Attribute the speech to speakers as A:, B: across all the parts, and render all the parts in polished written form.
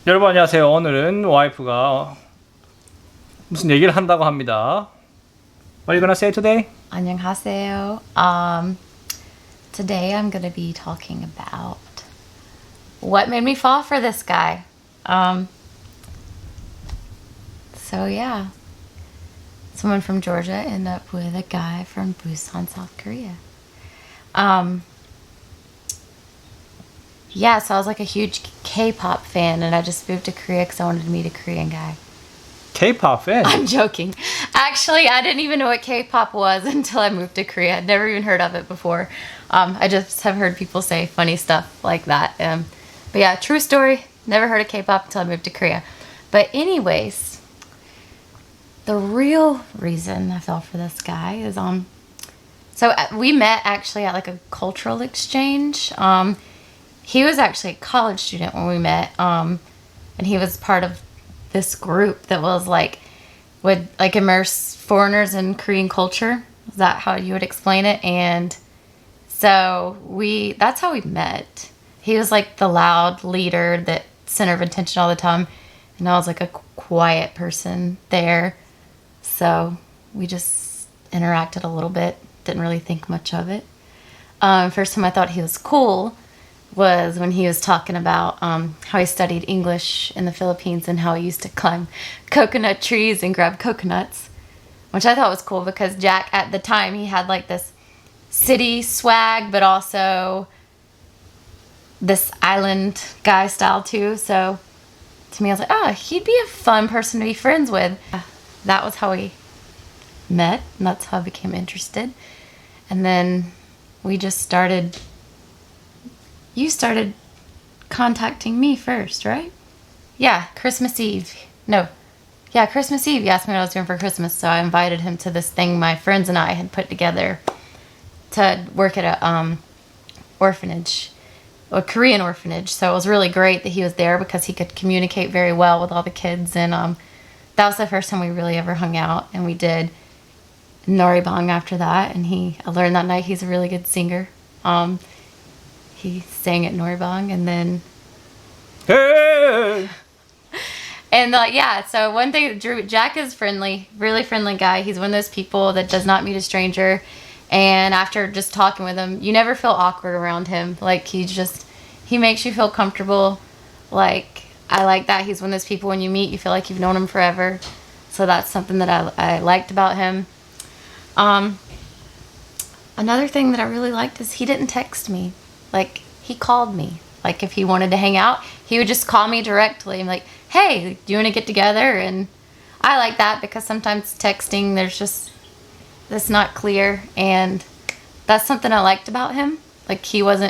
A: 여러분 안녕하세요. 오늘은 와이프가 무슨 얘기를 한다고 합니다. What are you gonna say today?
B: 안녕하세요. Today I'm going to be talking about what made me fall for this guy. So yeah, someone from Georgia ended up with a guy from Busan, South Korea. Yeah, so I was like a huge K-pop fan, and I just moved to Korea because I wanted to meet a Korean guy.
A: K-pop fan?
B: I'm joking. Actually, I didn't even know what K-pop was until I moved to Korea. I'd never even heard of it before. I just have heard people say funny stuff like that. But yeah, true story. Never heard of K-pop until I moved to Korea. But anyways, the real reason I fell for this guy is so we met actually at like a cultural exchange. He was actually a college student when we met, and he was part of this group that was would immerse foreigners in Korean culture. Is that how you would explain it? And so that's how we met. He was like the loud leader, that center of attention all the time, and I was like a quiet person there. So we just interacted a little bit, didn't really think much of it. First time I thought he was cool was when he was talking about how he studied English in the Philippines and how he used to climb coconut trees and grab coconuts, which I thought was cool because Jack at the time, he had like this city swag but also this island guy style too. So to me, I was like, oh, he'd be a fun person to be friends with. That was how we met, and that's how I became interested. And then we just started. You started contacting me first, right? Yeah, Christmas Eve. No. Yeah, Christmas Eve. You asked me what I was doing for Christmas, so I invited him to this thing my friends and I had put together to work at a orphanage, a Korean orphanage. So it was really great that he was there because he could communicate very well with all the kids. And that was the first time we really ever hung out. And we did Noribang after that. And I learned that night he's a really good singer. He sang at Noribang, and then
A: Hey!
B: and yeah, so one thing, Jack is friendly, really friendly guy. He's one of those people that does not meet a stranger, and after just talking with him, you never feel awkward around him. Like he makes you feel comfortable. Like I like that. He's one of those people when you meet, you feel like you've known him forever. So that's something that I liked about him. Another thing that I really liked is he didn't text me. Like, he called me. Like, if he wanted to hang out, he would just call me directly. I'm like, hey, do you want to get together? And I like that because sometimes texting, it's not clear. And that's something I liked about him. Like, he was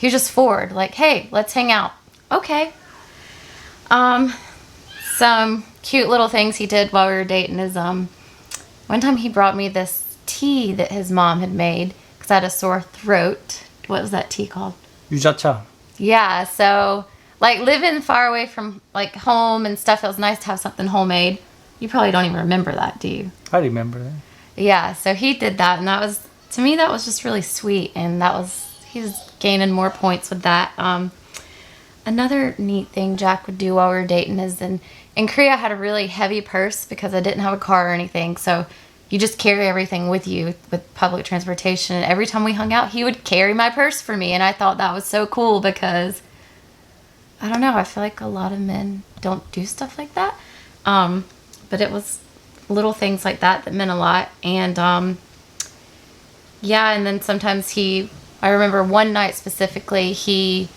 B: just forward. Like, hey, let's hang out. Okay. Some cute little things he did while we were dating is, one time he brought me this tea that his mom had made because I had a sore throat. What was that tea called?
A: 유자차.
B: Yeah, so living far away from home and stuff, it was nice to have something homemade. You probably don't even remember that, do you?
A: I remember that.
B: Yeah, so he did that, and to me that was just really sweet, and he was gaining more points with that. Another neat thing Jack would do while we were dating is in Korea I had a really heavy purse because I didn't have a car or anything, so you just carry everything with you with public transportation. And every time we hung out, he would carry my purse for me. And I thought that was so cool because, I don't know, I feel like a lot of men don't do stuff like that. But it was little things like that meant a lot. And, yeah, and then sometimes I remember one night specifically, he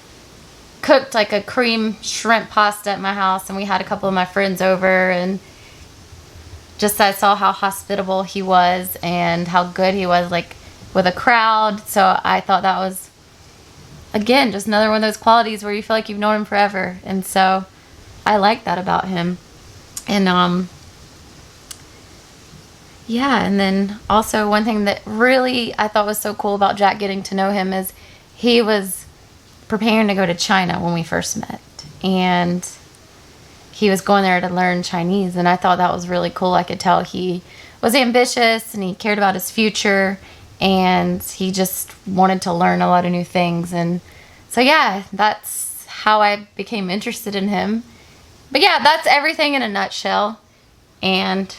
B: cooked like a cream shrimp pasta at my house. And we had a couple of my friends over, and just I saw how hospitable he was and how good he was with a crowd. So I thought that was, again, just another one of those qualities where you feel like you've known him forever. And so I like that about him. And yeah, and then also one thing that really I thought was so cool about Jack getting to know him is he was preparing to go to China when we first met. And he was going there to learn Chinese, and I thought that was really cool. I could tell he was ambitious and he cared about his future, and he just wanted to learn a lot of new things. And so yeah, that's how I became interested in him. But yeah, that's everything in a nutshell. And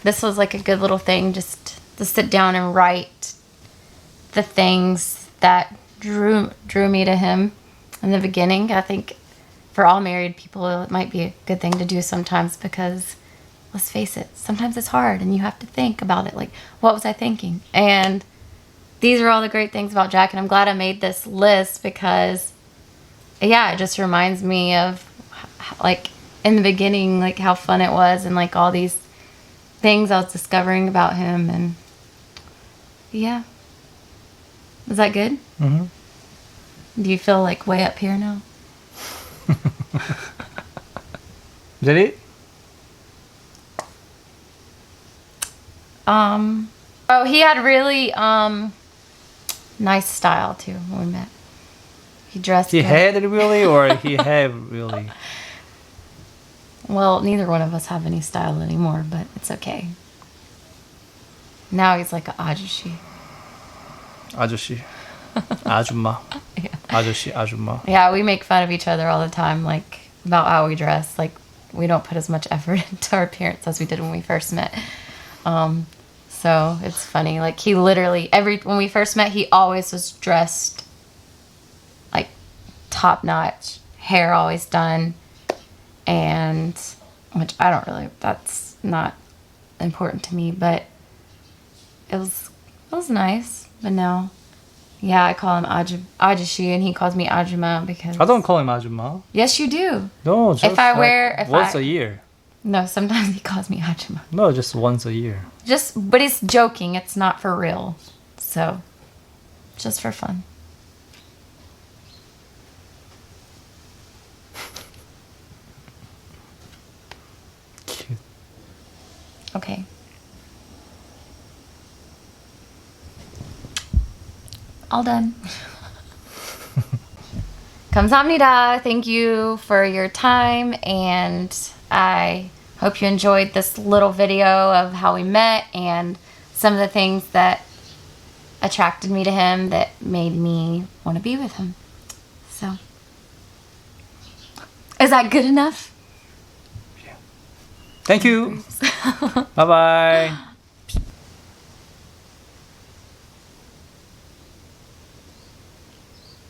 B: this was like a good little thing just to sit down and write the things that drew me to him in the beginning. I think for all married people, it might be a good thing to do sometimes because, let's face it, sometimes it's hard and you have to think about it. Like, what was I thinking? And these are all the great things about Jack, and I'm glad I made this list because, yeah, it just reminds me of, like, in the beginning, like, how fun it was and, like, all these things I was discovering about him. And, yeah. Is that good?
A: Mm-hmm.
B: Do you feel, like, way up here now?
A: Is that it?
B: Oh, he had really, nice style, too, when we met. He dressed
A: He
B: good.
A: had it really, or he have really?
B: Well, neither one of us have any style anymore, but it's okay. Now he's like an ajushi.
A: 아저씨, 아줌마,
B: Yeah.
A: 아저씨, 아줌마.
B: Yeah, we make fun of each other all the time, like, about how we dress. Like, we don't put as much effort into our appearance as we did when we first met. So it's funny. Like, he literally, when we first met, he always was dressed, like, top-notch. Hair always done. And, which I don't really, that's not important to me, but it was nice. But no. Yeah, I call him Ajushi, and he calls me Ajuma because...
A: I don't call him 아줌마.
B: Yes, you do.
A: No, just once a year.
B: No, sometimes he calls me Ajuma.
A: No, just once a year.
B: But it's joking. It's not for real. So, just for fun.
A: Cute.
B: Okay. All done. 감사합니다. Thank you for your time, and I hope you enjoyed this little video of how we met and some of the things that attracted me to him that made me want to be with him. So, is that good enough?
A: Thank you. Bye bye.